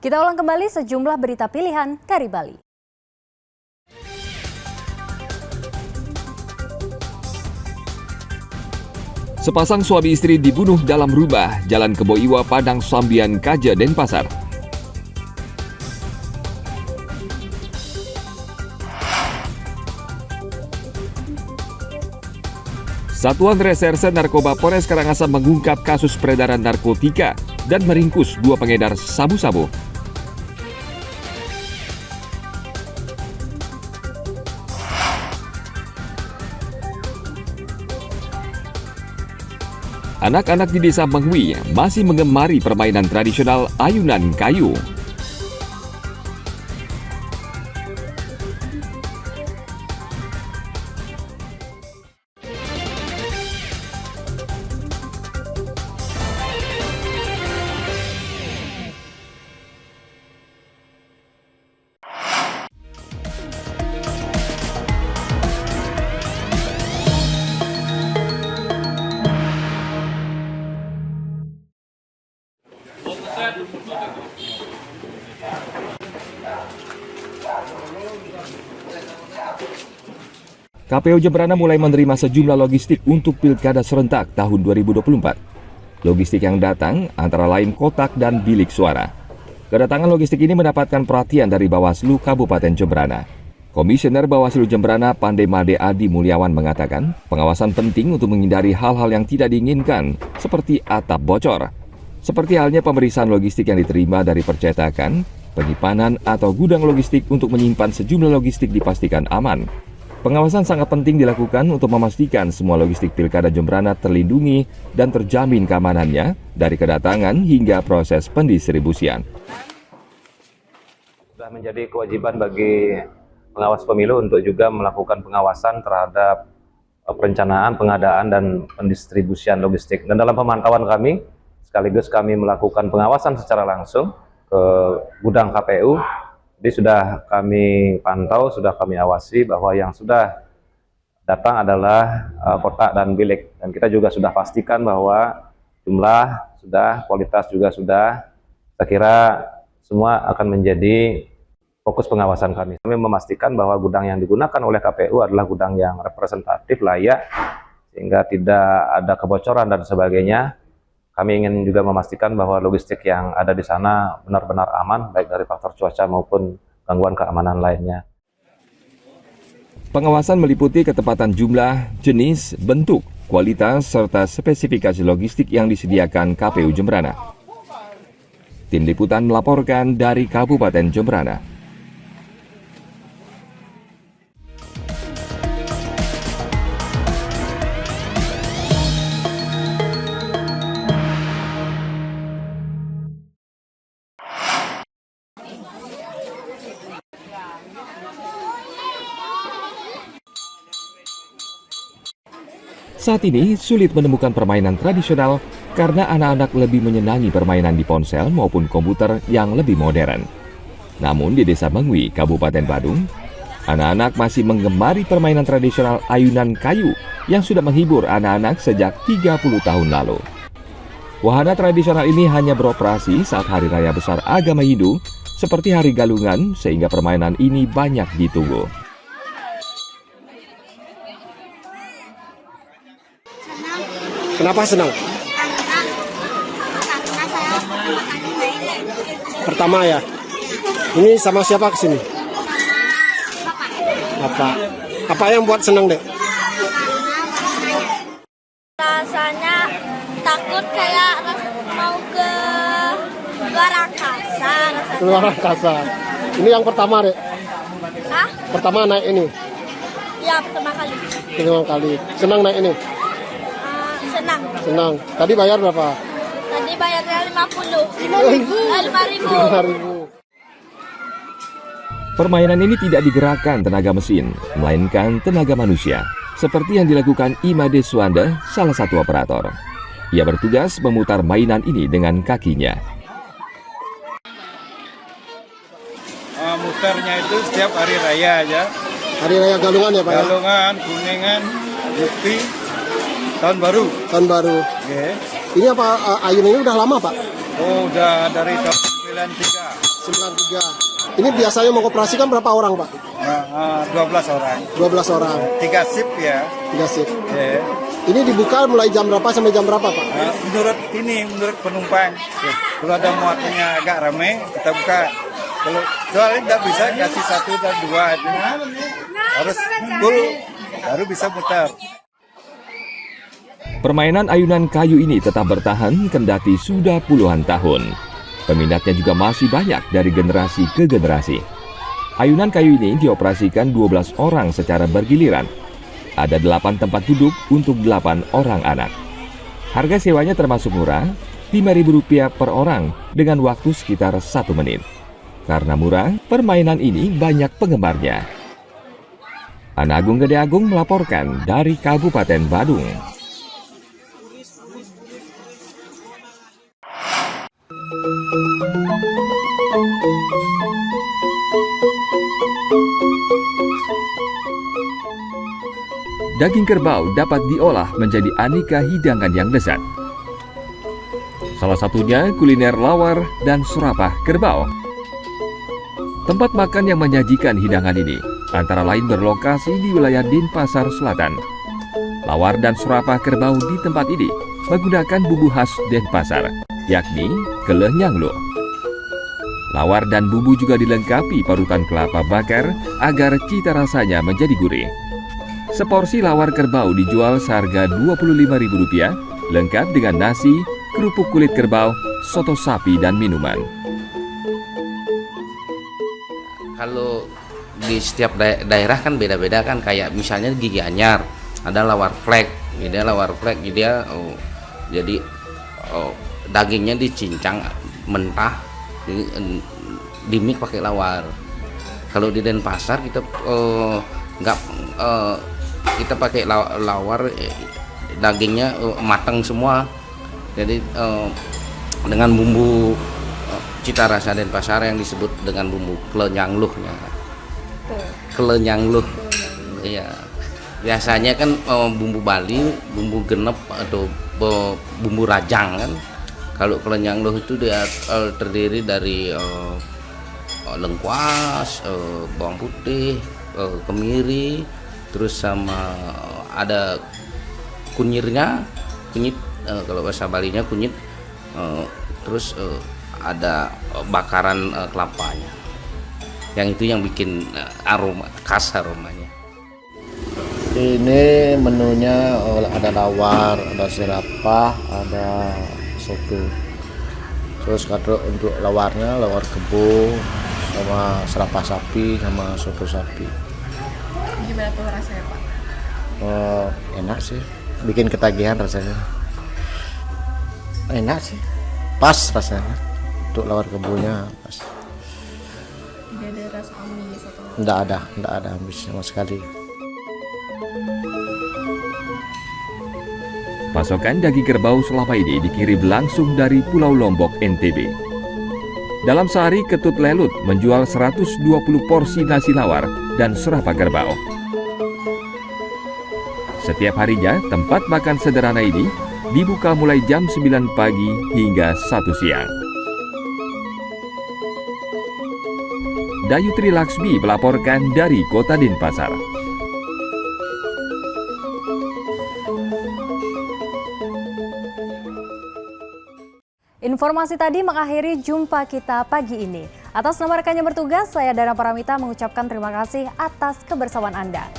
Kita ulang kembali sejumlah berita pilihan dari Bali. Sepasang suami istri dibunuh dalam rumah, Jalan Keboiwa, Padang Sambian, Kaja, Denpasar. Satuan Reserse Narkoba Polres Karangasem mengungkap kasus peredaran narkotika dan meringkus 2 pengedar sabu-sabu. Anak-anak di Desa Mengwi masih mengemari permainan tradisional ayunan kayu. KPU Jemberana mulai menerima sejumlah logistik untuk Pilkada serentak tahun 2024. Logistik yang datang antara lain kotak dan bilik suara. Kedatangan logistik ini mendapatkan perhatian dari Bawaslu Kabupaten Jemberana. Komisioner Bawaslu Jemberana Pandemade Adi Mulyawan mengatakan, pengawasan penting untuk menghindari hal-hal yang tidak diinginkan, seperti atap bocor. Seperti halnya pemeriksaan logistik yang diterima dari percetakan, penyimpanan atau gudang logistik untuk menyimpan sejumlah logistik dipastikan aman. Pengawasan sangat penting dilakukan untuk memastikan semua logistik Pilkada Jemberana terlindungi dan terjamin keamanannya dari kedatangan hingga proses pendistribusian. Sudah menjadi kewajiban bagi pengawas pemilu untuk juga melakukan pengawasan terhadap perencanaan, pengadaan, dan pendistribusian logistik. Dan dalam pemantauan kami, sekaligus kami melakukan pengawasan secara langsung ke gudang KPU. Jadi sudah kami pantau, sudah kami awasi bahwa yang sudah datang adalah kotak dan bilik. Dan kita juga sudah pastikan bahwa jumlah sudah, kualitas juga sudah. Saya kira semua akan menjadi fokus pengawasan kami. Kami memastikan bahwa gudang yang digunakan oleh KPU adalah gudang yang representatif, layak, sehingga tidak ada kebocoran dan sebagainya. Kami ingin juga memastikan bahwa logistik yang ada di sana benar-benar aman, baik dari faktor cuaca maupun gangguan keamanan lainnya. Pengawasan meliputi ketepatan jumlah, jenis, bentuk, kualitas, serta spesifikasi logistik yang disediakan KPU Jemberana. Tim Liputan melaporkan dari Kabupaten Jemberana. Saat ini sulit menemukan permainan tradisional karena anak-anak lebih menyenangi permainan di ponsel maupun komputer yang lebih modern. Namun di Desa Mengwi, Kabupaten Badung, anak-anak masih menggemari permainan tradisional ayunan kayu yang sudah menghibur anak-anak sejak 30 tahun lalu. Wahana tradisional ini hanya beroperasi saat hari raya besar agama Hindu seperti Hari Galungan, sehingga permainan ini banyak ditunggu. Kenapa senang? Karena saya pertama kali main. Pertama ya. Ini sama siapa kesini? Sama Bapak. Apa yang buat senang, Dek? rasanya takut kayak mau ke luar angkasa. Luar angkasa. Ini yang pertama, Dek. Hah? Pertama naik ini. Ya, pertama kali. Pertama kali. Senang naik ini? Senang. Senang. Tadi bayar berapa? Tadi bayarnya 50. 5.000. 5.000. Permainan ini tidak digerakkan tenaga mesin, melainkan tenaga manusia, seperti yang dilakukan Imade Suanda, salah satu operator. Ia bertugas memutar mainan ini dengan kakinya. Muternya itu setiap hari raya aja. Hari Raya Galungan ya, Pak? Ya? Galungan, Kuningan, Bukti, Tahun Baru. Tahun baru. Oke. Ini apa ayunan ini udah lama, Pak? Oh, udah dari tahun 93. 93. Ini biasanya mengoperasikan berapa orang, Pak? 12 orang. 12 orang, 3 sip ya. 3 shift. Ya. Ini dibuka mulai jam berapa sampai jam berapa, Pak? Menurut penumpang. Kalau ada muatnya agak ramai, kita buka. Kalau soalnya tidak bisa kasih 1 dan 2. Harus full, baru bisa muter. Permainan ayunan kayu ini tetap bertahan kendati sudah puluhan tahun. Peminatnya juga masih banyak dari generasi ke generasi. Ayunan kayu ini dioperasikan 12 orang secara bergiliran. Ada 8 tempat duduk untuk 8 orang anak. Harga sewanya termasuk murah, Rp5.000 per orang dengan waktu sekitar 1 menit. Karena murah, permainan ini banyak penggemarnya. Ana Agung Gede Agung melaporkan dari Kabupaten Badung. Daging kerbau dapat diolah menjadi aneka hidangan yang lezat. Salah satunya kuliner lawar dan serapah kerbau. Tempat makan yang menyajikan hidangan ini antara lain berlokasi di wilayah Denpasar Selatan. Lawar dan serapah kerbau di tempat ini menggunakan bumbu khas Denpasar, yakni keleh nyanglo. Lawar dan bumbu juga dilengkapi parutan kelapa bakar agar cita rasanya menjadi gurih. Seporsi lawar kerbau dijual seharga Rp25.000, lengkap dengan nasi, kerupuk kulit kerbau, soto sapi, dan minuman. Kalau di setiap daerah kan beda-beda kan, kayak misalnya Gigi Anyar ada lawar flek, jadi dagingnya dicincang mentah, dimik pakai lawar. Kalau di Denpasar kita kita pakai lawar, dagingnya matang semua, jadi dengan bumbu cita rasa Denpasar yang disebut dengan bumbu klenyangluhnya. Klenyangluh, iya. Biasanya kan bumbu Bali, bumbu genep atau bumbu rajang kan. Kalau klenyangluh itu dia terdiri dari lengkuas, bawang putih, kemiri, terus sama ada kunyit, kalau bahasa Balinya kunyit, terus ada bakaran kelapanya. Yang itu yang bikin aroma khas aromanya. Ini menunya ada lawar, ada serapah, ada soto. Terus kalau untuk lawarnya lawar kebo sama serapah sapi sama soto sapi. Gimana tuh rasanya, Pak? Enak sih, bikin ketagihan rasanya. Enak sih, pas rasanya. Untuk lawar kebonya pas. Tidak ada rasa amis atau? Enggak ada amis sama sekali. Pasokan daging kerbau selama ini dikirim langsung dari Pulau Lombok, NTB. Dalam sehari, Ketut Lelut menjual 120 porsi nasi lawar dan serapah kerbau. Setiap harinya, tempat makan sederhana ini dibuka mulai jam 9 pagi hingga 1 siang. Dayutri Laksmi melaporkan dari Kota Denpasar. Informasi tadi mengakhiri jumpa kita pagi ini. Atas nama rekan yang bertugas, saya Dana Paramita mengucapkan terima kasih atas kebersamaan Anda.